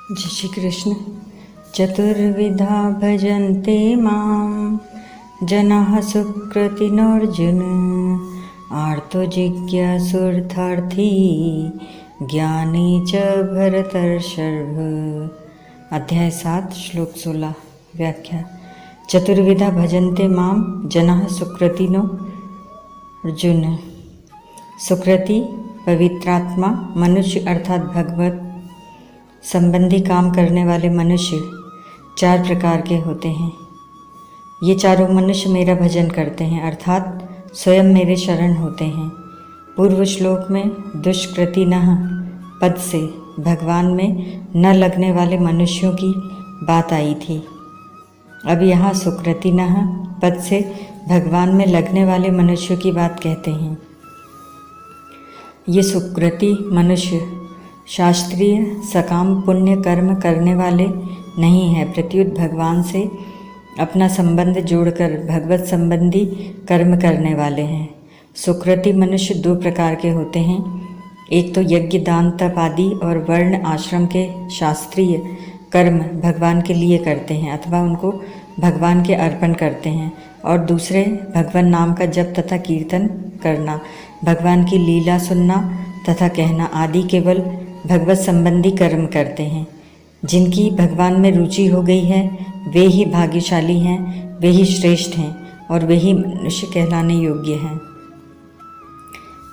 जय श्री कृष्ण। चतुर्विधा भजन्ते मां जनाः सुकृतिनोऽर्जुन आर्तो जिज्ञासुर्थार्थी ज्ञानी च भरतर्षभ। अध्याय 7 श्लोक 16 व्याख्या। चतुर्विधा भजन्ते मां जनाः सुकृतिनो अर्जुन। सुकृति पवित्रात्मा मनुष्य अर्थात भगवत संबंधी काम करने वाले मनुष्य 4 प्रकार के होते हैं। ये चारों मनुष्य मेरा भजन करते हैं अर्थात स्वयं मेरे शरण होते हैं। पूर्व श्लोक में दुष्कृतिनः पद से भगवान में न लगने वाले मनुष्यों की बात आई थी। अब यहाँ सुकृतिनः पद से भगवान में लगने वाले मनुष्यों की बात कहते हैं। ये सुकृति मनुष्य शास्त्रीय सकाम पुण्य कर्म करने वाले नहीं है, प्रत्युत भगवान से अपना संबंध जोड़कर भगवत संबंधी कर्म करने वाले हैं। सुकृति मनुष्य 2 प्रकार के होते हैं। एक तो यज्ञ दान तप आदि और वर्ण आश्रम के शास्त्रीय कर्म भगवान के लिए करते हैं अथवा उनको भगवान के अर्पण करते हैं, और दूसरे भगवान नाम का जप तथा कीर्तन करना, भगवान की लीला सुनना तथा कहना आदि केवल भगवत संबंधी कर्म करते हैं। जिनकी भगवान में रुचि हो गई है वे ही भाग्यशाली हैं, वे ही श्रेष्ठ हैं और वे ही मनुष्य कहलाने योग्य हैं।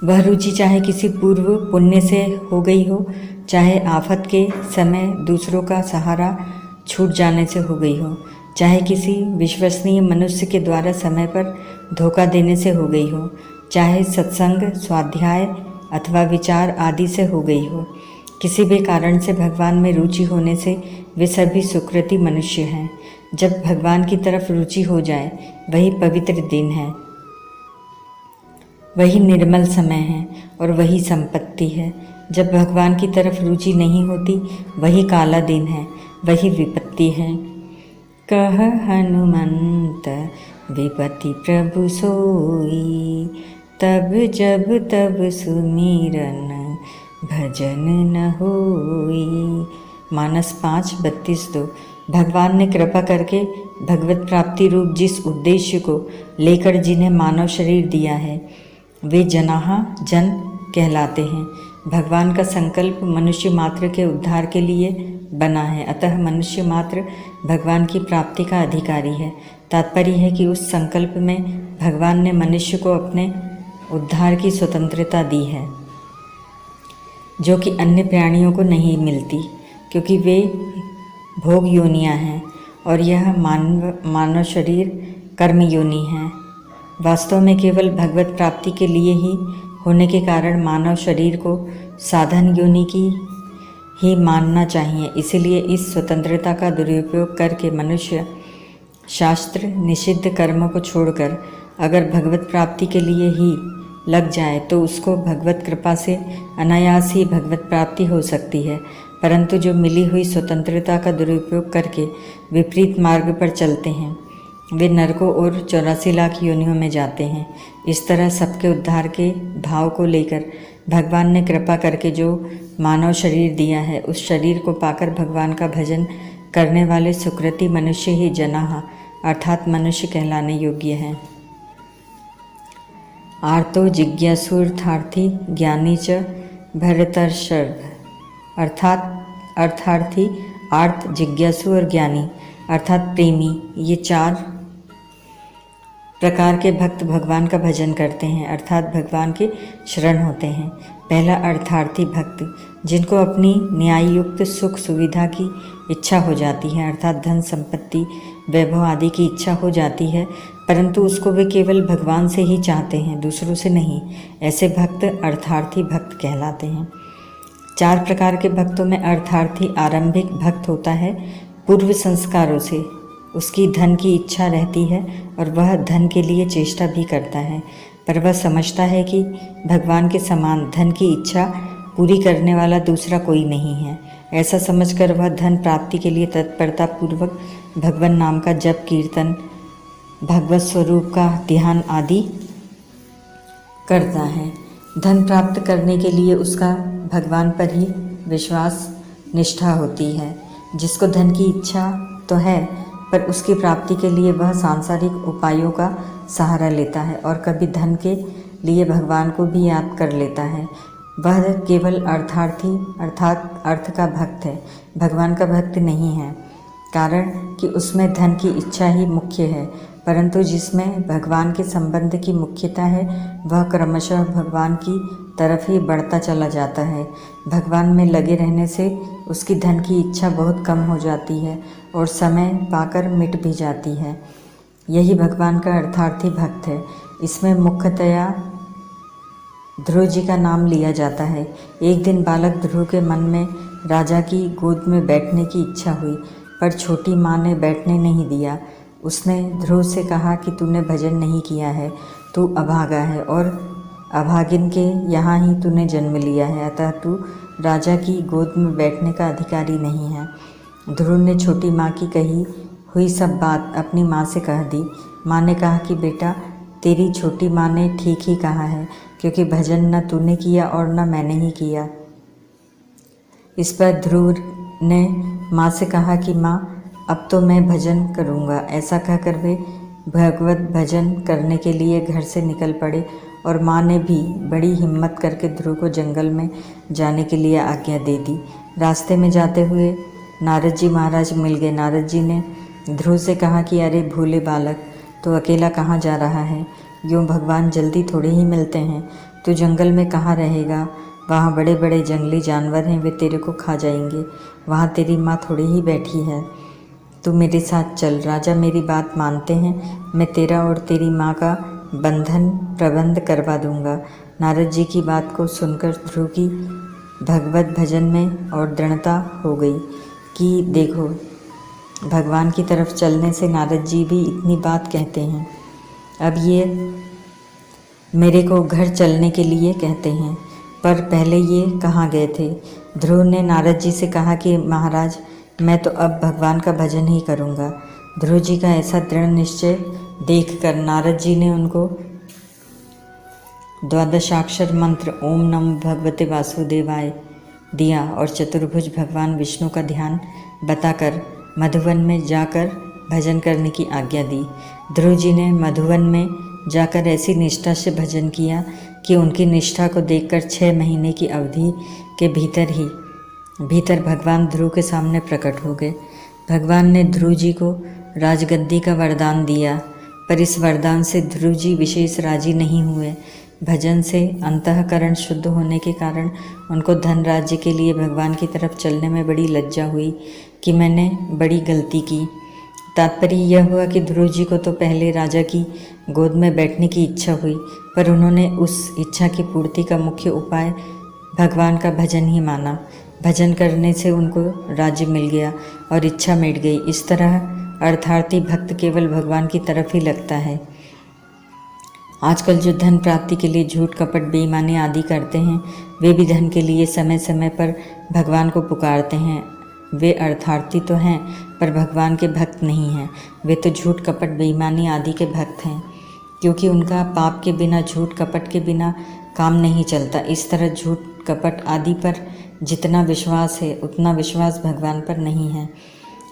वह रुचि चाहे किसी पूर्व पुण्य से हो गई हो, चाहे आफत के समय दूसरों का सहारा छूट जाने से हो गई हो, चाहे किसी विश्वसनीय मनुष्य के द्वारा समय पर धोखा देने से हो गई हो, चाहे सत्संग स्वाध्याय अथवा विचार आदि से हो गई हो, किसी भी कारण से भगवान में रुचि होने से वे सभी सुकृति मनुष्य हैं। जब भगवान की तरफ रुचि हो जाए वही पवित्र दिन है, वही निर्मल समय है और वही संपत्ति है। जब भगवान की तरफ रुचि नहीं होती वही काला दिन है, वही विपत्ति है। कह हनुमंत विपत्ति प्रभु सोई, तब जब तब सुमिरन भजन न होई। मानस 5:32-2। भगवान ने कृपा करके भगवत प्राप्ति रूप जिस उद्देश्य को लेकर जिन्हें मानव शरीर दिया है वे जनाः जन कहलाते हैं। भगवान का संकल्प मनुष्य मात्र के उद्धार के लिए बना है, अतः मनुष्य मात्र भगवान की प्राप्ति का अधिकारी है। तात्पर्य है कि उस संकल्प में भगवान ने मनुष्य को अपने उद्धार की स्वतंत्रता दी है, जो कि अन्य प्राणियों को नहीं मिलती, क्योंकि वे भोग योनियाँ हैं और यह मानव शरीर कर्म योनि है। वास्तव में केवल भगवत प्राप्ति के लिए ही होने के कारण मानव शरीर को साधन योनि की ही मानना चाहिए। इसलिए इस स्वतंत्रता का दुरुपयोग करके मनुष्य शास्त्र निषिद्ध कर्मों को छोड़कर अगर भगवत प्राप्ति के लिए ही लग जाए तो उसको भगवत कृपा से अनायास ही भगवत प्राप्ति हो सकती है। परंतु जो मिली हुई स्वतंत्रता का दुरुपयोग करके विपरीत मार्ग पर चलते हैं वे नरकों और 84 लाख योनियों में जाते हैं। इस तरह सबके उद्धार के भाव को लेकर भगवान ने कृपा करके जो मानव शरीर दिया है उस शरीर को पाकर भगवान का भजन करने वाले सुकृति मनुष्य ही जनाः अर्थात मनुष्य कहलाने योग्य हैं। आर्तो जिज्ञासुर्थार्थी ज्ञानी च भरतर्षभ। अर्थार्थी आर्त जिज्ञासु और ज्ञानी अर्थात प्रेमी, ये 4 प्रकार के भक्त भगवान का भजन करते हैं अर्थात भगवान के शरण होते हैं। पहला अर्थार्थी भक्त, जिनको अपनी न्याययुक्त सुख सुविधा की इच्छा हो जाती है अर्थात धन संपत्ति वैभव आदि की इच्छा हो जाती है, परंतु उसको वे केवल भगवान से ही चाहते हैं, दूसरों से नहीं। ऐसे भक्त अर्थार्थी भक्त कहलाते हैं। 4 प्रकार के भक्तों में अर्थार्थी आरंभिक भक्त होता है। पूर्व संस्कारों से उसकी धन की इच्छा रहती है और वह धन के लिए चेष्टा भी करता है, पर वह समझता है कि भगवान के समान धन की इच्छा पूरी करने वाला दूसरा कोई नहीं है। ऐसा समझकर वह धन प्राप्ति के लिए तत्परता पूर्वक भगवान नाम का जप कीर्तन भगवत स्वरूप का ध्यान आदि करता है। धन प्राप्त करने के लिए उसका भगवान पर ही विश्वास निष्ठा होती है। जिसको धन की इच्छा तो है, पर उसकी प्राप्ति के लिए वह सांसारिक उपायों का सहारा लेता है और कभी धन के लिए भगवान को भी याद कर लेता है। वह केवल अर्थार्थी अर्थात अर्थ का भक्त है, भगवान का भक्त नहीं है। कारण कि उसमें धन की इच्छा ही मुख्य है, परंतु जिसमें भगवान के संबंध की मुख्यता है वह क्रमशः भगवान की तरफ ही बढ़ता चला जाता है। भगवान में लगे रहने से उसकी धन की इच्छा बहुत कम हो जाती है और समय पाकर मिट भी जाती है। यही भगवान का अर्थार्थी भक्त है। इसमें मुख्यतया ध्रुव जी का नाम लिया जाता है। एक दिन बालक ध्रुव के मन में राजा की गोद में बैठने की इच्छा हुई, पर छोटी माँ ने बैठने नहीं दिया। उसने ध्रुव से कहा कि तूने भजन नहीं किया है, तू अभागा है और अभागिन के यहाँ ही तूने जन्म लिया है, अतः तू राजा की गोद में बैठने का अधिकारी नहीं है। ध्रुव ने छोटी माँ की कही हुई सब बात अपनी माँ से कह दी। माँ ने कहा कि बेटा, तेरी छोटी माँ ने ठीक ही कहा है, क्योंकि भजन न तूने किया और न मैंने ही किया। इस पर ध्रुव ने माँ से कहा कि माँ, अब तो मैं भजन करूँगा। ऐसा कहकर वे भगवत भजन करने के लिए घर से निकल पड़े और माँ ने भी बड़ी हिम्मत करके ध्रुव को जंगल में जाने के लिए आज्ञा दे दी। रास्ते में जाते हुए नारद जी महाराज मिल गए। नारद जी ने ध्रुव से कहा कि अरे भोले बालक, तो अकेला कहाँ जा रहा है? यूँ भगवान जल्दी थोड़े ही मिलते हैं। तू जंगल में कहाँ रहेगा? वहाँ बड़े बड़े जंगली जानवर हैं, वे तेरे को खा जाएंगे। वहाँ तेरी माँ थोड़ी ही बैठी है, तू मेरे साथ चल। राजा मेरी बात मानते हैं, मैं तेरा और तेरी माँ का बंधन प्रबंध करवा दूंगा। नारद जी की बात को सुनकर ध्रुव की भगवत भजन में और दृढ़ता हो गई कि देखो, भगवान की तरफ चलने से नारद जी भी इतनी बात कहते हैं, अब ये मेरे को घर चलने के लिए कहते हैं, पर पहले ये कहाँ गए थे? ध्रुव ने नारद जी से कहा कि महाराज, मैं तो अब भगवान का भजन ही करूँगा। ध्रुव जी का ऐसा दृढ़ निश्चय देखकर नारद जी ने उनको द्वादशाक्षर मंत्र ओम नमो भगवते वासुदेवाय दिया और चतुर्भुज भगवान विष्णु का ध्यान बताकर मधुवन में जाकर भजन करने की आज्ञा दी। ध्रुव जी ने मधुवन में जाकर ऐसी निष्ठा से भजन किया कि उनकी निष्ठा को देखकर 6 महीने की अवधि के भीतर भगवान ध्रुव के सामने प्रकट हो गए। भगवान ने ध्रुव जी को राजगद्दी का वरदान दिया, पर इस वरदान से ध्रुव जी विशेष राजी नहीं हुए। भजन से अंतःकरण शुद्ध होने के कारण उनको धन राज्य के लिए भगवान की तरफ चलने में बड़ी लज्जा हुई कि मैंने बड़ी गलती की। तात्पर्य यह हुआ कि ध्रुव जी को तो पहले राजा की गोद में बैठने की इच्छा हुई, पर उन्होंने उस इच्छा की पूर्ति का मुख्य उपाय भगवान का भजन ही माना। भजन करने से उनको राज्य मिल गया और इच्छा मिट गई। इस तरह अर्थार्थी भक्त केवल भगवान की तरफ ही लगता है। आजकल जो धन प्राप्ति के लिए झूठ कपट बेईमानी आदि करते हैं, वे भी धन के लिए समय समय पर भगवान को पुकारते हैं। वे अर्थार्थी तो हैं, पर भगवान के भक्त नहीं हैं। वे तो झूठ कपट बेईमानी आदि के भक्त हैं, क्योंकि उनका पाप के बिना, झूठ कपट के बिना काम नहीं चलता। इस तरह झूठ कपट आदि पर जितना विश्वास है, उतना विश्वास भगवान पर नहीं है।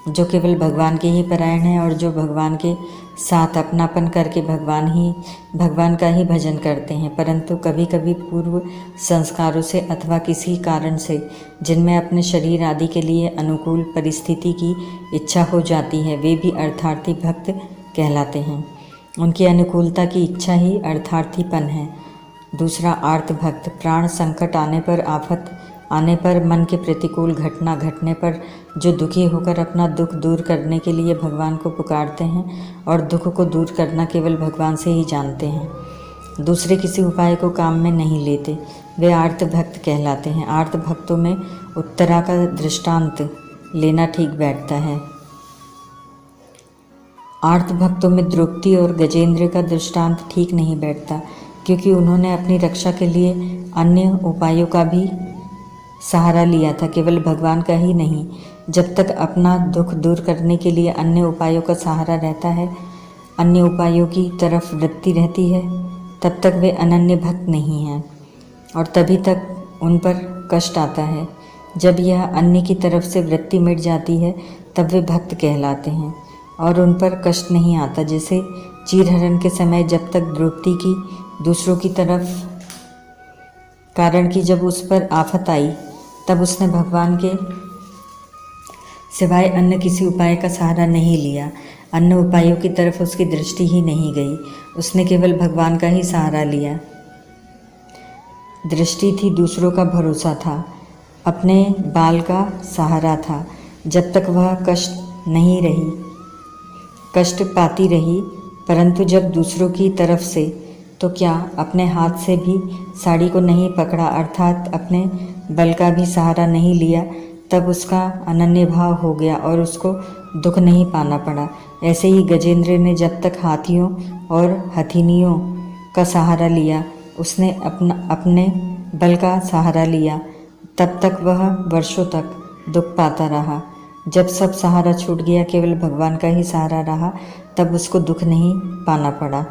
जो केवल भगवान के ही परायण हैं और जो भगवान के साथ अपनापन करके भगवान का ही भजन करते हैं, परंतु कभी कभी पूर्व संस्कारों से अथवा किसी कारण से जिनमें अपने शरीर आदि के लिए अनुकूल परिस्थिति की इच्छा हो जाती है, वे भी अर्थार्थी भक्त कहलाते हैं। उनकी अनुकूलता की इच्छा ही अर्थार्थीपन है। दूसरा आर्त भक्त, प्राण संकट आने पर, आफत आने पर, मन के प्रतिकूल घटना घटने पर जो दुखी होकर अपना दुख दूर करने के लिए भगवान को पुकारते हैं और दुख को दूर करना केवल भगवान से ही जानते हैं, दूसरे किसी उपाय को काम में नहीं लेते, वे आर्त भक्त कहलाते हैं। आर्त भक्तों में उत्तरा का दृष्टांत लेना ठीक बैठता है। आर्त भक्तों में द्रौपदी और गजेंद्र का दृष्टांत ठीक नहीं बैठता, क्योंकि उन्होंने अपनी रक्षा के लिए अन्य उपायों का भी सहारा लिया था, केवल भगवान का ही नहीं। जब तक अपना दुख दूर करने के लिए अन्य उपायों का सहारा रहता है, अन्य उपायों की तरफ वृत्ति रहती है, तब तक वे अनन्य भक्त नहीं हैं और तभी तक उन पर कष्ट आता है। जब यह अन्य की तरफ से वृत्ति मिट जाती है तब वे भक्त कहलाते हैं और उन पर कष्ट नहीं आता। जैसे चीरहरण के समय जब तक द्रौपदी की दूसरों की तरफ कारण कि जब उस पर आफत आई तब उसने भगवान के सिवाय अन्य किसी उपाय का सहारा नहीं लिया। अन्य उपायों की तरफ उसकी दृष्टि ही नहीं गई, उसने केवल भगवान का ही सहारा लिया। दृष्टि थी, दूसरों का भरोसा था, अपने बाल का सहारा था। जब तक वह कष्ट पाती रही, परंतु जब दूसरों की तरफ से तो क्या अपने हाथ से भी साड़ी को नहीं पकड़ा, अर्थात अपने बल का भी सहारा नहीं लिया, तब उसका अनन्य भाव हो गया और उसको दुख नहीं पाना पड़ा। ऐसे ही गजेंद्र ने जब तक हाथियों और हथिनियों का सहारा लिया, उसने अपने बल का सहारा लिया, तब तक वह वर्षों तक दुख पाता रहा। जब सब सहारा छूट गया, केवल भगवान का ही सहारा रहा, तब उसको दुख नहीं पाना पड़ा।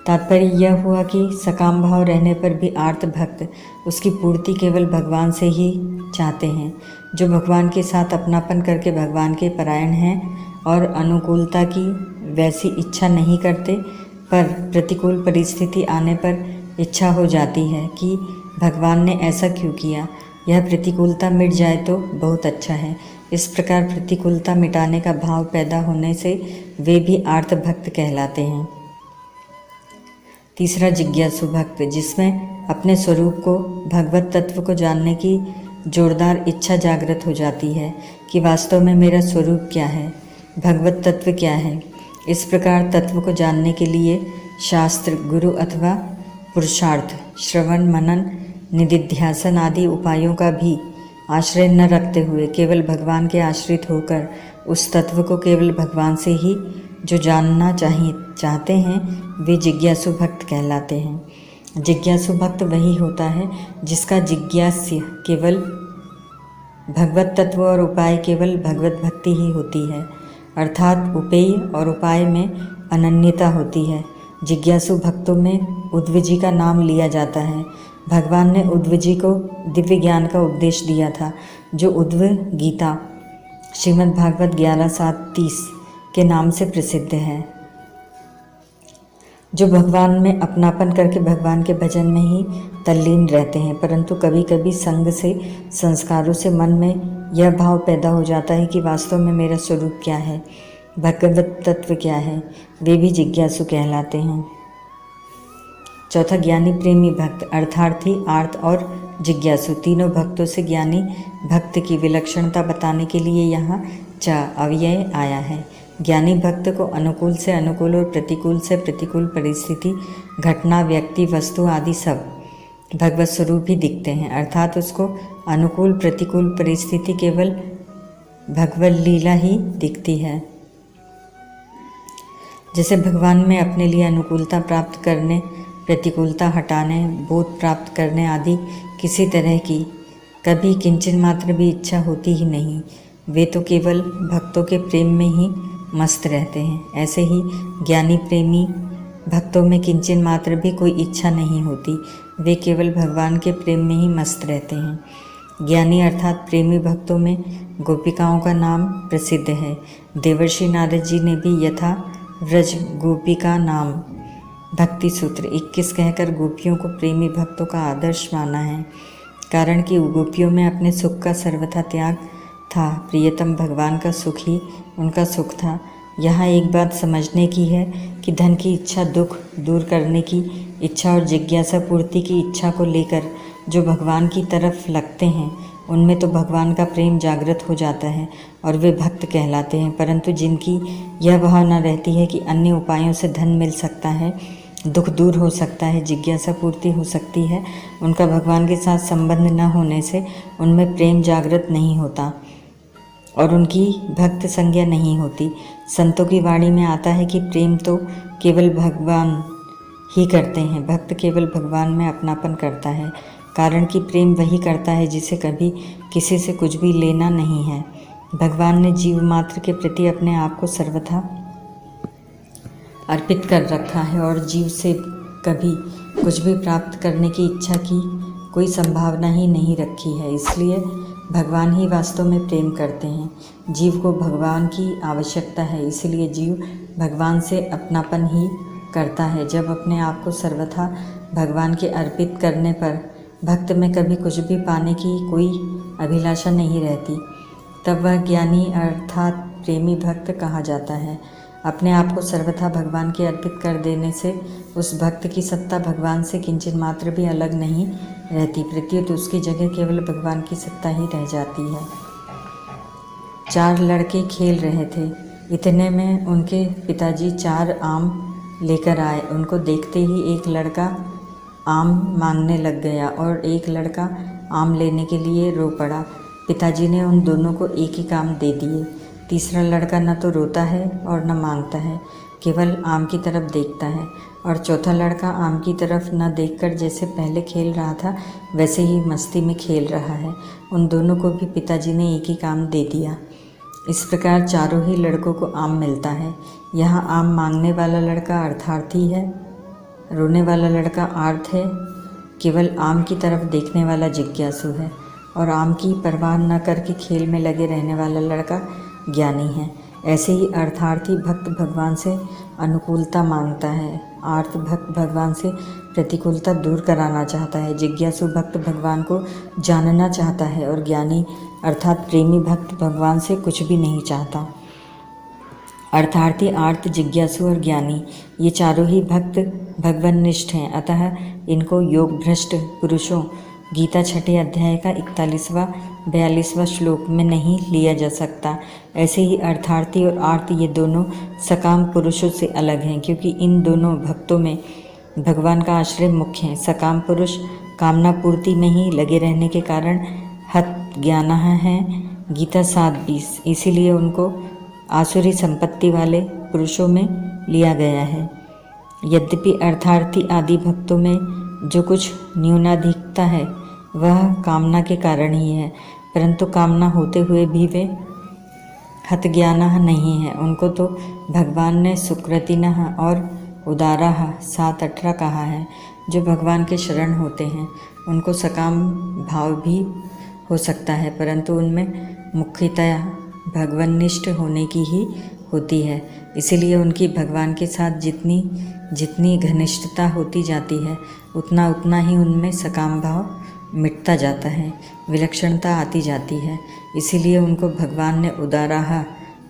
तात्पर्य यह हुआ कि सकाम भाव रहने पर भी आर्त भक्त उसकी पूर्ति केवल भगवान से ही चाहते हैं। जो भगवान के साथ अपनापन करके भगवान के परायण हैं और अनुकूलता की वैसी इच्छा नहीं करते, पर प्रतिकूल परिस्थिति आने पर इच्छा हो जाती है कि भगवान ने ऐसा क्यों किया, यह प्रतिकूलता मिट जाए तो बहुत अच्छा है। इस प्रकार प्रतिकूलता मिटाने का भाव पैदा होने से वे भी आर्त भक्त कहलाते हैं। तीसरा, जिज्ञासु भक्त, जिसमें अपने स्वरूप को, भगवत तत्व को जानने की जोरदार इच्छा जागृत हो जाती है कि वास्तव में मेरा स्वरूप क्या है, भगवत तत्व क्या है। इस प्रकार तत्व को जानने के लिए शास्त्र, गुरु अथवा पुरुषार्थ, श्रवण, मनन, निधिध्यासन आदि उपायों का भी आश्रय न रखते हुए केवल भगवान के आश्रित होकर उस तत्व को केवल भगवान से ही जो जानना चाहते हैं, वे जिज्ञासु भक्त कहलाते हैं। जिज्ञासु भक्त वही होता है जिसका जिज्ञास्य केवल भगवत तत्व और उपाय केवल भगवत भक्ति ही होती है, अर्थात उपेय और उपाय में अनन्यता होती है। जिज्ञासु भक्तों में उद्धव जी का नाम लिया जाता है। भगवान ने उद्धव जी को दिव्य ज्ञान का उपदेश दिया था, जो उद्धव गीता श्रीमद् भागवत 11:7-30 के नाम से प्रसिद्ध है। जो भगवान में अपनापन करके भगवान के भजन में ही तल्लीन रहते हैं, परंतु कभी कभी संग से, संस्कारों से मन में यह भाव पैदा हो जाता है कि वास्तव में मेरा स्वरूप क्या है, भगवत तत्व क्या है, वे भी जिज्ञासु कहलाते हैं। चौथा, ज्ञानी प्रेमी भक्त, अर्थार्थी, आर्त और जिज्ञासु, तीनों भक्तों से ज्ञानी भक्त की विलक्षणता बताने के लिए यहाँ च अव्यय आया है। ज्ञानी भक्त को अनुकूल से अनुकूल और प्रतिकूल से प्रतिकूल परिस्थिति, घटना, व्यक्ति, वस्तु आदि सब भगवत स्वरूप ही दिखते हैं, अर्थात उसको अनुकूल प्रतिकूल परिस्थिति केवल भगवत लीला ही दिखती है। जैसे भगवान में अपने लिए अनुकूलता प्राप्त करने, प्रतिकूलता हटाने, बोध प्राप्त करने आदि किसी तरह की कभी किंचन मात्र भी इच्छा होती ही नहीं। वे तो केवल भक्तों के प्रेम में ही मस्त रहते हैं। ऐसे ही ज्ञानी प्रेमी भक्तों में किंचन मात्र भी कोई इच्छा नहीं होती, वे केवल भगवान के प्रेम में ही मस्त रहते हैं। ज्ञानी अर्थात प्रेमी भक्तों में गोपिकाओं का नाम प्रसिद्ध है। देवर्षि नारद जी ने भी यथा व्रज गोपिका नाम भक्ति सूत्र 21 कहकर गोपियों को प्रेमी भक्तों का आदर्श माना है, कारण कि गोपियों में अपने सुख का सर्वथा त्याग था। प्रियतम भगवान का सुख ही उनका सुख था। यहाँ एक बात समझने की है कि धन की इच्छा, दुख दूर करने की इच्छा और जिज्ञासा पूर्ति की इच्छा को लेकर जो भगवान की तरफ लगते हैं, उनमें तो भगवान का प्रेम जागृत हो जाता है और वे भक्त कहलाते हैं। परंतु जिनकी यह भावना रहती है कि अन्य उपायों से धन मिल सकता है, दुख दूर हो सकता है, जिज्ञासा पूर्ति हो सकती है, उनका भगवान के साथ संबंध न होने से उनमें प्रेम जागृत नहीं होता और उनकी भक्त संज्ञा नहीं होती। संतों की वाणी में आता है कि प्रेम तो केवल भगवान ही करते हैं, भक्त केवल भगवान में अपनापन करता है, कारण कि प्रेम वही करता है जिसे कभी किसी से कुछ भी लेना नहीं है। भगवान ने जीव मात्र के प्रति अपने आप को सर्वथा अर्पित कर रखा है और जीव से कभी कुछ भी प्राप्त करने की इच्छा की कोई संभावना ही नहीं रखी है। इसलिए भगवान ही वास्तव में प्रेम करते हैं। जीव को भगवान की आवश्यकता है, इसलिए जीव भगवान से अपनापन ही करता है। जब अपने आप को सर्वथा भगवान के अर्पित करने पर भक्त में कभी कुछ भी पाने की कोई अभिलाषा नहीं रहती, तब वह ज्ञानी अर्थात प्रेमी भक्त कहा जाता है। अपने आप को सर्वथा भगवान के अर्पित कर देने से उस भक्त की सत्ता भगवान से किंचित मात्र भी अलग नहीं रहती, प्रत्युत उसकी जगह केवल भगवान की सत्ता ही रह जाती है। 4 लड़के खेल रहे थे। इतने में उनके पिताजी 4 आम लेकर आए। उनको देखते ही एक लड़का आम मांगने लग गया और एक लड़का आम लेने के लिए रो पड़ा। पिताजी ने उन दोनों को एक ही काम दे दिए। तीसरा लड़का न तो रोता है और न मांगता है, केवल आम की तरफ देखता है। और चौथा लड़का आम की तरफ न देखकर जैसे पहले खेल रहा था वैसे ही मस्ती में खेल रहा है। उन दोनों को भी पिताजी ने एक ही काम दे दिया। इस प्रकार चारों ही लड़कों को आम मिलता है। यहाँ आम मांगने वाला लड़का अर्थार्थी है, रोने वाला लड़का आर्त है, केवल आम की तरफ देखने वाला जिज्ञासु है, और आम की परवाह न करके खेल में लगे रहने वाला लड़का ज्ञानी है। ऐसे ही अर्थार्थी भक्त भगवान से अनुकूलता मांगता है, आर्त भक्त भगवान से प्रतिकूलता दूर कराना चाहता है, जिज्ञासु भक्त भगवान को जानना चाहता है और ज्ञानी अर्थात प्रेमी भक्त भगवान से कुछ भी नहीं चाहता। अर्थार्थी, आर्त, जिज्ञासु और ज्ञानी ये चारों ही भक्त भगवन्निष्ठ हैं। अतः इनको योग भ्रष्ट पुरुषों गीता 6 अध्याय का 41वां-42वां श्लोक में नहीं लिया जा सकता। ऐसे ही अर्थार्थी और आर्त ये दोनों सकाम पुरुषों से अलग हैं, क्योंकि इन दोनों भक्तों में भगवान का आश्रय मुख्य है। सकाम पुरुष कामना पूर्ति में ही लगे रहने के कारण हत ज्ञानः हैं, गीता 7:20, इसीलिए उनको आसुरी संपत्ति वाले पुरुषों में लिया गया है। यद्यपि अर्थार्थी आदि भक्तों में जो कुछ न्यूनाधिकता है वह कामना के कारण ही है, परंतु कामना होते हुए भी वे हतज्ञानः नहीं है। उनको तो भगवान ने सुकृतिनः और उदाराः 7:18 कहा है। जो भगवान के शरण होते हैं उनको सकाम भाव भी हो सकता है, परंतु उनमें मुख्यतया भगवन्निष्ठ होने की ही होती है। इसीलिए उनकी भगवान के साथ जितनी जितनी घनिष्ठता होती जाती है उतना उतना ही उनमें सकाम भाव मिटता जाता है, विलक्षणता आती जाती है। इसीलिए उनको भगवान ने उदाराः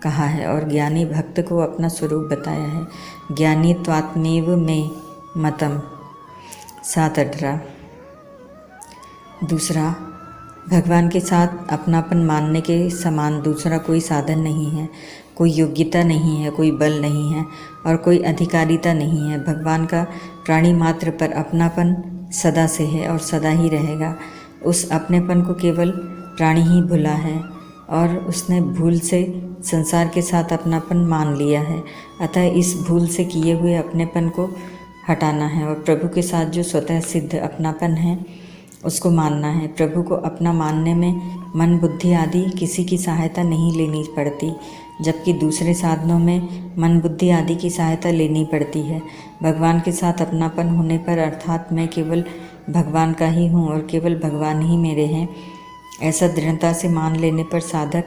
कहा है और ज्ञानी भक्त को अपना स्वरूप बताया है। ज्ञानी त्वात्मेव में मतम 7:18। दूसरा, भगवान के साथ अपनापन मानने के समान दूसरा कोई साधन नहीं है, कोई योग्यता नहीं है, कोई बल नहीं है और कोई अधिकारिता नहीं है। भगवान का प्राणी मात्र पर अपनापन सदा से है और सदा ही रहेगा। उस अपनेपन को केवल प्राणी ही भुला है और उसने भूल से संसार के साथ अपनापन मान लिया है। अतः इस भूल से किए हुए अपनेपन को हटाना है और प्रभु के साथ जो स्वतः सिद्ध अपनापन है उसको मानना है। प्रभु को अपना मानने में मन, बुद्धि आदि किसी की सहायता नहीं लेनी पड़ती, जबकि दूसरे साधनों में मन, बुद्धि आदि की सहायता लेनी पड़ती है। भगवान के साथ अपनापन होने पर अर्थात मैं केवल भगवान का ही हूँ और केवल भगवान ही मेरे हैं, ऐसा दृढ़ता से मान लेने पर साधक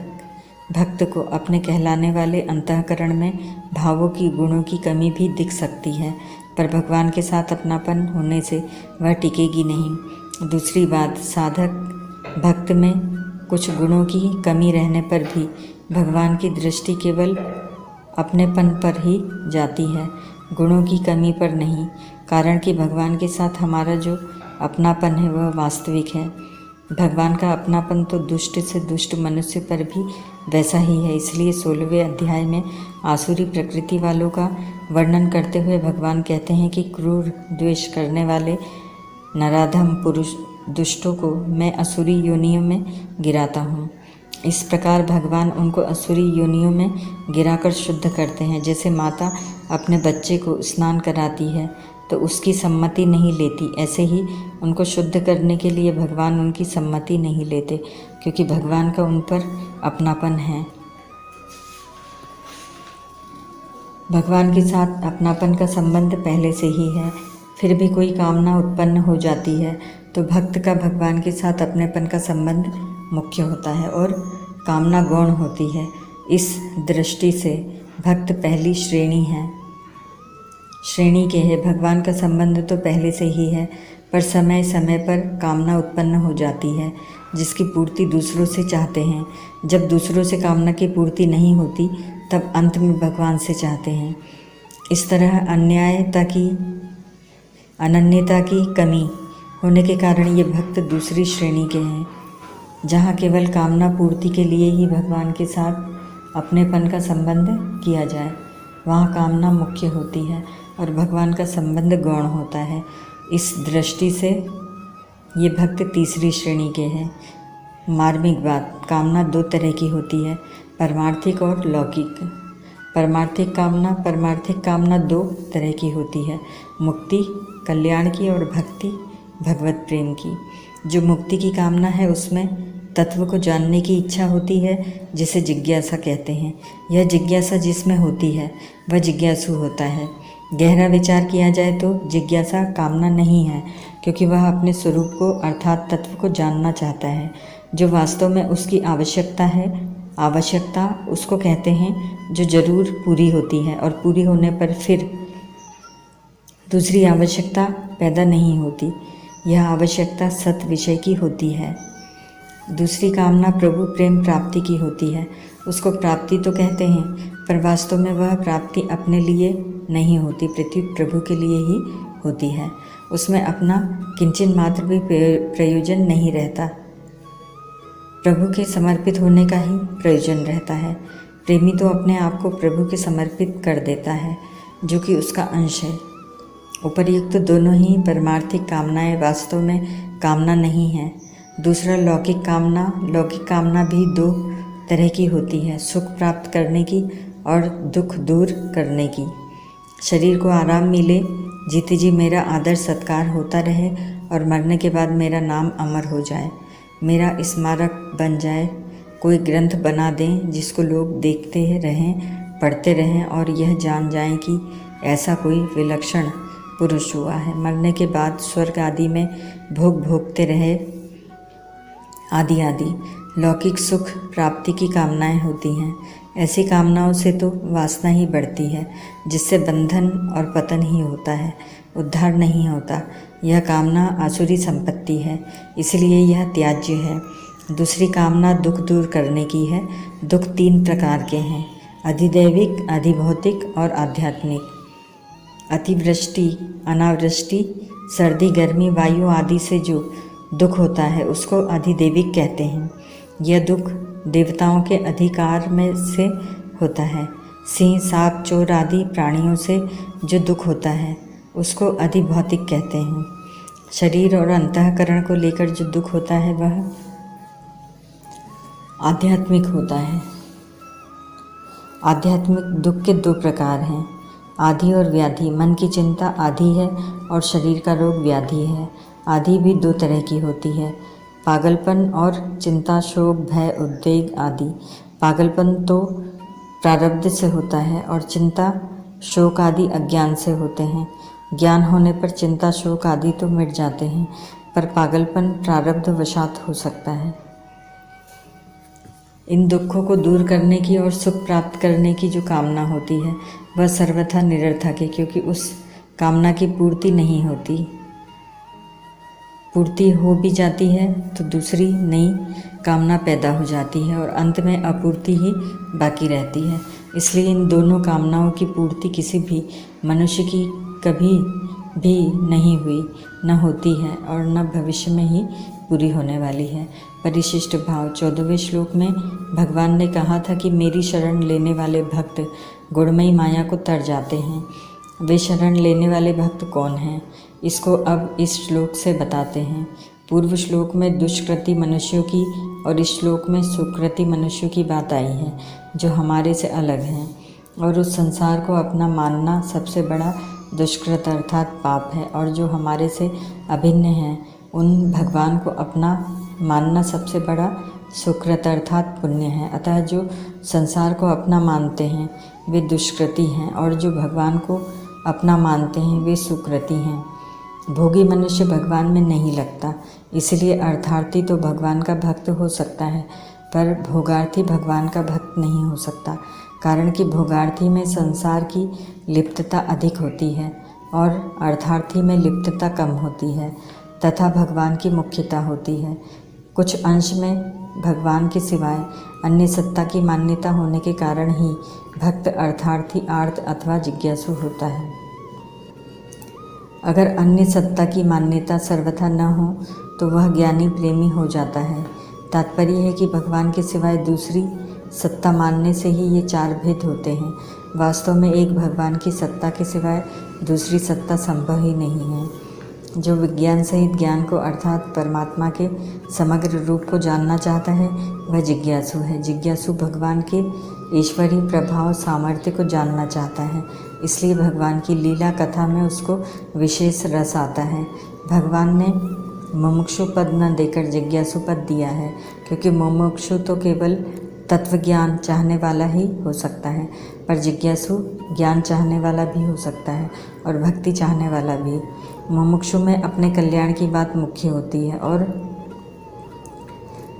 भक्त को अपने कहलाने वाले अंतःकरण में भावों की, गुणों की कमी भी दिख सकती है, पर भगवान के साथ अपनापन होने से वह टिकेगी नहीं। दूसरी बात, साधक भक्त में कुछ गुणों की कमी रहने पर भी भगवान की दृष्टि केवल अपनेपन पर ही जाती है, गुणों की कमी पर नहीं, कारण कि भगवान के साथ हमारा जो अपनापन है वह वास्तविक है। भगवान का अपनापन तो दुष्ट से दुष्ट मनुष्य पर भी वैसा ही है। इसलिए 16वें अध्याय में आसुरी प्रकृति वालों का वर्णन करते हुए भगवान कहते हैं कि क्रूर द्वेष करने वाले नराधम पुरुष दुष्टों को मैं असुरी योनियों में गिराता हूँ। इस प्रकार भगवान उनको असुरी योनियों में गिराकर शुद्ध करते हैं। जैसे माता अपने बच्चे को स्नान कराती है तो उसकी सम्मति नहीं लेती, ऐसे ही उनको शुद्ध करने के लिए भगवान उनकी सम्मति नहीं लेते, क्योंकि भगवान का उन पर अपनापन है। भगवान के साथ अपनापन का संबंध पहले से ही है, फिर भी कोई कामना उत्पन्न हो जाती है तो तो भक्त का भगवान के साथ अपनेपन का संबंध मुख्य होता है और कामना गौण होती है। इस दृष्टि से भक्त पहली श्रेणी के है। भगवान का संबंध तो पहले से ही है, पर समय समय पर कामना उत्पन्न हो जाती है जिसकी पूर्ति दूसरों से चाहते हैं। जब दूसरों से कामना की पूर्ति नहीं होती तब अंत में भगवान से चाहते हैं। इस तरह अनन्यता की कमी होने के कारण ये भक्त दूसरी श्रेणी के हैं। जहाँ केवल कामना पूर्ति के लिए ही भगवान के साथ अपनेपन का संबंध किया जाए, वहाँ कामना मुख्य होती है और भगवान का संबंध गौण होता है। इस दृष्टि से ये भक्त तीसरी श्रेणी के हैं। मार्मिक बात, कामना दो तरह की होती है, परमार्थिक और लौकिक। परमार्थिक कामना दो तरह की होती है, मुक्ति कल्याण की और भक्ति भगवत प्रेम की। जो मुक्ति की कामना है उसमें तत्व को जानने की इच्छा होती है, जिसे जिज्ञासा कहते हैं। यह जिज्ञासा जिसमें होती है वह जिज्ञासु होता है। गहरा विचार किया जाए तो जिज्ञासा कामना नहीं है, क्योंकि वह अपने स्वरूप को अर्थात तत्व को जानना चाहता है। जो वास्तव में उसकी आवश्यकता है, आवश्यकता उसको कहते हैं जो जरूर पूरी होती है और पूरी होने पर फिर दूसरी आवश्यकता पैदा नहीं होती। यह आवश्यकता सत विषय की होती है। दूसरी कामना प्रभु प्रेम प्राप्ति की होती है। उसको प्राप्ति तो कहते हैं, पर वास्तव में वह प्राप्ति अपने लिए नहीं होती, प्रभु के लिए ही होती है। उसमें अपना किंचन मात्र भी प्रयोजन नहीं रहता, प्रभु के समर्पित होने का ही प्रयोजन रहता है। प्रेमी तो अपने आप को प्रभु के समर्पित कर देता है, जो कि उसका अंश है। उपर्युक्त तो दोनों ही परमार्थिक कामनाएं वास्तव में कामना नहीं है। दूसरा लौकिक कामना भी दो तरह की होती है, सुख प्राप्त करने की और दुख दूर करने की। शरीर को आराम मिले, जीते जी मेरा आदर सत्कार होता रहे और मरने के बाद मेरा नाम अमर हो जाए, मेरा स्मारक बन जाए, कोई ग्रंथ बना दें जिसको लोग देखते रहें, पढ़ते रहें और यह जान जाएं कि ऐसा कोई विलक्षण पुरुष हुआ है। मरने के बाद स्वर्ग आदि में भोगते रहे आदि लौकिक सुख प्राप्ति की कामनाएं होती हैं। ऐसी कामनाओं से तो वासना ही बढ़ती है, जिससे बंधन और पतन ही होता है, उद्धार नहीं होता। यह कामना आसुरी संपत्ति है, इसलिए यह त्याज्य है। दूसरी कामना दुख दूर करने की है। दुख तीन प्रकार के हैं, अधिदैविक, अधिभौतिक और आध्यात्मिक। अतिवृष्टि, अनावृष्टि, सर्दी, गर्मी, वायु आदि से जो दुख होता है उसको अधिदैविक कहते हैं। यह दुख देवताओं के अधिकार में से होता है। सिंह, सांप, चोर आदि प्राणियों से जो दुख होता है उसको अधिभौतिक कहते हैं। शरीर और अंतःकरण को लेकर जो दुख होता है वह आध्यात्मिक होता है। आध्यात्मिक दुख के दो प्रकार हैं, आधि और व्याधि। मन की चिंता आधि है और शरीर का रोग व्याधि है। आधि भी दो तरह की होती है, पागलपन और चिंता, शोक, भय, उद्वेग आदि। पागलपन तो प्रारब्ध से होता है और चिंता, शोक आदि अज्ञान से होते हैं। ज्ञान होने पर चिंता, शोक आदि तो मिट जाते हैं, पर पागलपन प्रारब्ध वशात हो सकता है। इन दुखों को दूर करने की और सुख प्राप्त करने की जो कामना होती है वह सर्वथा निरर्थक है, क्योंकि उस कामना की पूर्ति नहीं होती। पूर्ति हो भी जाती है तो दूसरी नई कामना पैदा हो जाती है और अंत में अपूर्ति ही बाकी रहती है। इसलिए इन दोनों कामनाओं की पूर्ति किसी भी मनुष्य की कभी भी नहीं हुई, न होती है और न भविष्य में ही पूरी होने वाली है। परिशिष्ट भाव 14वें श्लोक में भगवान ने कहा था कि मेरी शरण लेने वाले भक्त गुणमयी माया को तर जाते हैं। वे शरण लेने वाले भक्त कौन हैं, इसको अब इस श्लोक से बताते हैं। पूर्व श्लोक में दुष्कृति मनुष्यों की और इस श्लोक में सुकृति मनुष्यों की बात आई है, जो हमारे से अलग हैं और उस संसार को अपना मानना सबसे बड़ा दुष्कृत अर्थात पाप है, और जो हमारे से अभिन्न हैं उन भगवान को अपना मानना सबसे बड़ा सुकृत अर्थात पुण्य है। अतः जो संसार को अपना मानते हैं वे दुष्कृति हैं और जो भगवान को अपना मानते हैं वे सुकृति हैं। भोगी मनुष्य भगवान में नहीं लगता, इसलिए अर्थार्थी तो भगवान का भक्त हो सकता है, पर भोगार्थी भगवान का भक्त नहीं हो सकता। कारण कि भोगार्थी में संसार की लिप्तता अधिक होती है और अर्थार्थी में लिप्तता कम होती है तथा भगवान की मुख्यता होती है। कुछ अंश में भगवान के सिवाय अन्य सत्ता की मान्यता होने के कारण ही भक्त अर्थार्थी, आर्त अथवा जिज्ञासु होता है। अगर अन्य सत्ता की मान्यता सर्वथा न हो तो वह ज्ञानी प्रेमी हो जाता है। तात्पर्य है कि भगवान के सिवाय दूसरी सत्ता मानने से ही ये चार भेद होते हैं। वास्तव में एक भगवान की सत्ता के सिवाय दूसरी सत्ता संभव ही नहीं है। जो विज्ञान सहित ज्ञान को अर्थात परमात्मा के समग्र रूप को जानना चाहता है वह जिज्ञासु है। जिज्ञासु भगवान के ईश्वरीय प्रभाव सामर्थ्य को जानना चाहता है, इसलिए भगवान की लीला कथा में उसको विशेष रस आता है। भगवान ने मुमुक्षु पद न देकर जिज्ञासु पद दिया है, क्योंकि मुमुक्षु तो केवल तत्वज्ञान चाहने वाला ही हो सकता है, पर जिज्ञासु ज्ञान चाहने वाला भी हो सकता है और भक्ति चाहने वाला भी। मुमुक्षु में अपने कल्याण की बात मुख्य होती है और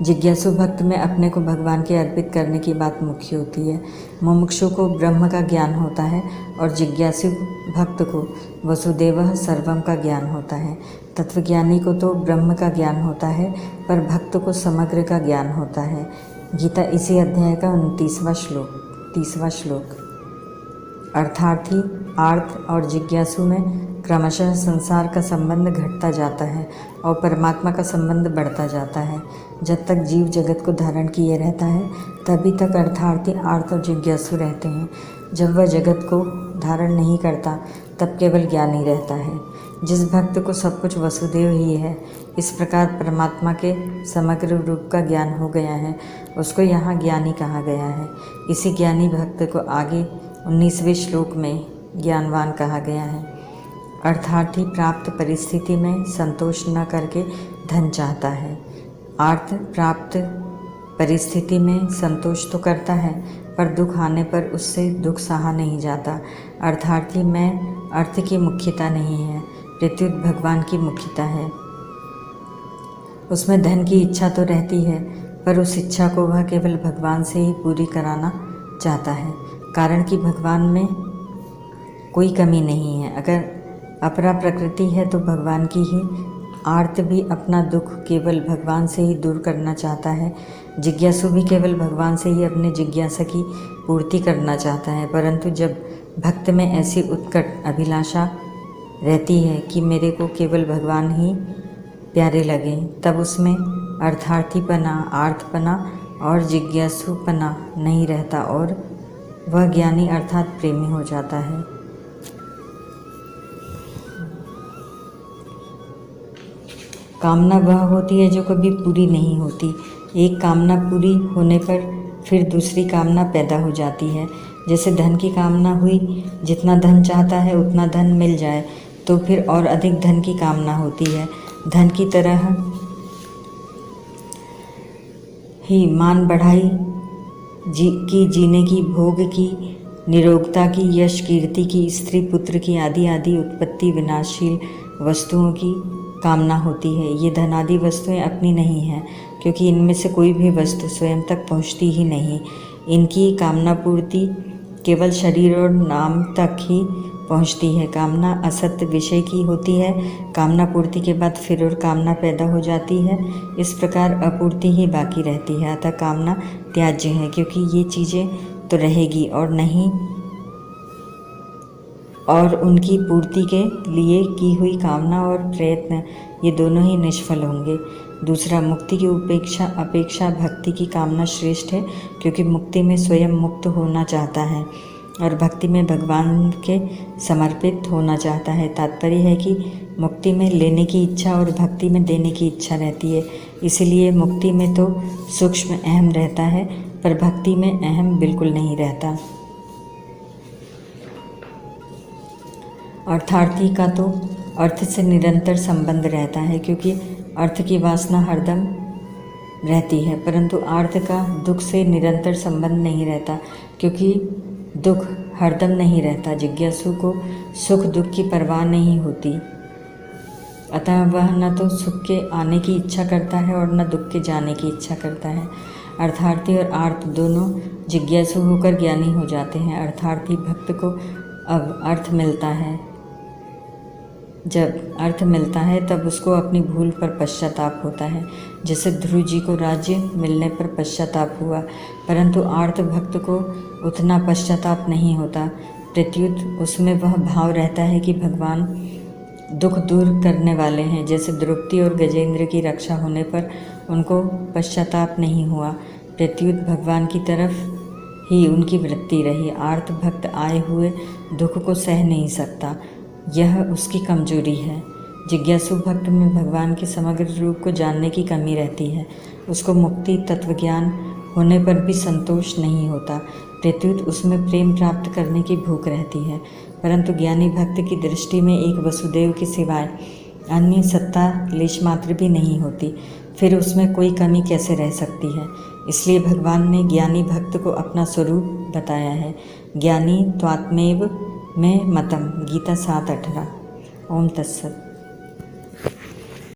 जिज्ञासु भक्त में अपने को भगवान के अर्पित करने की बात मुख्य होती है। मुमुक्षु को ब्रह्म का ज्ञान होता है और जिज्ञासु भक्त को वसुदेवः सर्वम का ज्ञान होता है। तत्वज्ञानी को तो ब्रह्म का ज्ञान होता है, पर भक्त को समग्र का ज्ञान होता है। गीता इसी अध्याय का 30वां श्लोक। अर्थार्थी, आर्त और जिज्ञासु में क्रमशः संसार का संबंध घटता जाता है और परमात्मा का संबंध बढ़ता जाता है। जब तक जीव जगत को धारण किए रहता है तभी तक अर्थार्थी, आर्त और जिज्ञासु रहते हैं। जब वह जगत को धारण नहीं करता तब केवल ज्ञानी रहता है। जिस भक्त को सब कुछ वसुदेव ही है, इस प्रकार परमात्मा के समग्र रूप का ज्ञान हो गया है, उसको यहाँ ज्ञानी कहा गया है। इसी ज्ञानी भक्त को आगे 19वें श्लोक में ज्ञानवान कहा गया है। अर्थार्थी प्राप्त परिस्थिति में संतोष न करके धन चाहता है। आर्त प्राप्त परिस्थिति में संतोष तो करता है, पर दुख आने पर उससे दुख सहा नहीं जाता। अर्थार्थी में अर्थ की मुख्यता नहीं है, प्रत्युत भगवान की मुख्यता है। उसमें धन की इच्छा तो रहती है, पर उस इच्छा को वह केवल भगवान से ही पूरी कराना चाहता है, कारण कि भगवान में कोई कमी नहीं है। अगर अपरा प्रकृति है तो भगवान की ही। आर्त भी अपना दुख केवल भगवान से ही दूर करना चाहता है। जिज्ञासु भी केवल भगवान से ही अपने जिज्ञासा की पूर्ति करना चाहता है, परंतु जब भक्त में ऐसी उत्कट अभिलाषा रहती है कि मेरे को केवल भगवान ही प्यारे लगे, तब उसमें अर्थार्थीपना, आर्तपना और जिज्ञासुपना नहीं रहता और वह ज्ञानी अर्थात प्रेमी हो जाता है। कामना वह होती है जो कभी पूरी नहीं होती। एक कामना पूरी होने पर फिर दूसरी कामना पैदा हो जाती है। जैसे धन की कामना हुई, जितना धन चाहता है उतना धन मिल जाए तो फिर और अधिक धन की कामना होती है। धन की तरह ही मान बढ़ाई जीने की, भोग की, निरोगता की, यश कीर्ति की, स्त्री पुत्र की आदि आदि उत्पत्ति विनाशशील वस्तुओं की कामना होती है। ये धनादि वस्तुएं अपनी नहीं हैं, क्योंकि इनमें से कोई भी वस्तु स्वयं तक पहुंचती ही नहीं। इनकी कामना पूर्ति केवल शरीर और नाम तक ही पहुंचती है। कामना असत्य विषय की होती है। कामना पूर्ति के बाद फिर और कामना पैदा हो जाती है। इस प्रकार अपूर्ति ही बाकी रहती है। अतः कामना त्याज्य है, क्योंकि ये चीज़ें तो रहेगी और नहीं, और उनकी पूर्ति के लिए की हुई कामना और प्रयत्न ये दोनों ही निष्फल होंगे। दूसरा, मुक्ति की अपेक्षा भक्ति की कामना श्रेष्ठ है, क्योंकि मुक्ति में स्वयं मुक्त होना चाहता है और भक्ति में भगवान के समर्पित होना चाहता है। तात्पर्य है कि मुक्ति में लेने की इच्छा और भक्ति में देने की इच्छा रहती है। इसलिए मुक्ति में तो सूक्ष्म अहम रहता है, पर भक्ति में अहम बिल्कुल नहीं रहता। अर्थार्थी का तो अर्थ से निरंतर संबंध रहता है, क्योंकि अर्थ की वासना हरदम रहती है, परंतु आर्त का दुख से निरंतर संबंध नहीं रहता, क्योंकि दुख हरदम नहीं रहता। जिज्ञासु को सुख दुख की परवाह नहीं होती। अतः वह न तो सुख के आने की इच्छा करता है और न दुख के जाने की इच्छा करता है। अर्थार्थी और आर्त दोनों जिज्ञासु होकर ज्ञानी हो जाते हैं। अर्थार्थी भक्त को अब अर्थ मिलता है, जब अर्थ मिलता है तब उसको अपनी भूल पर पश्चाताप होता है, जैसे ध्रुव जी को राज्य मिलने पर पश्चाताप हुआ, परंतु आर्त भक्त को उतना पश्चाताप नहीं होता। प्रत्युत उसमें वह भाव रहता है कि भगवान दुख दूर करने वाले हैं। जैसे द्रौपदी और गजेंद्र की रक्षा होने पर उनको पश्चाताप नहीं हुआ, प्रत्युत भगवान की तरफ ही उनकी वृत्ति रही। आर्त भक्त आए हुए दुख को सह नहीं सकता, यह उसकी कमजोरी है। जिज्ञासु भक्त में भगवान के समग्र रूप को जानने की कमी रहती है। उसको मुक्ति तत्वज्ञान होने पर भी संतोष नहीं होता, प्रत्युत उसमें प्रेम प्राप्त करने की भूख रहती है। परंतु ज्ञानी भक्त की दृष्टि में एक वसुदेव के सिवाय अन्य सत्ता लेश मात्र भी नहीं होती, फिर उसमें कोई कमी कैसे रह सकती है। इसलिए भगवान ने ज्ञानी भक्त को अपना स्वरूप बताया है। ज्ञानी त्वात्मेव में मतम, गीता 7:18। ओम तत्सत।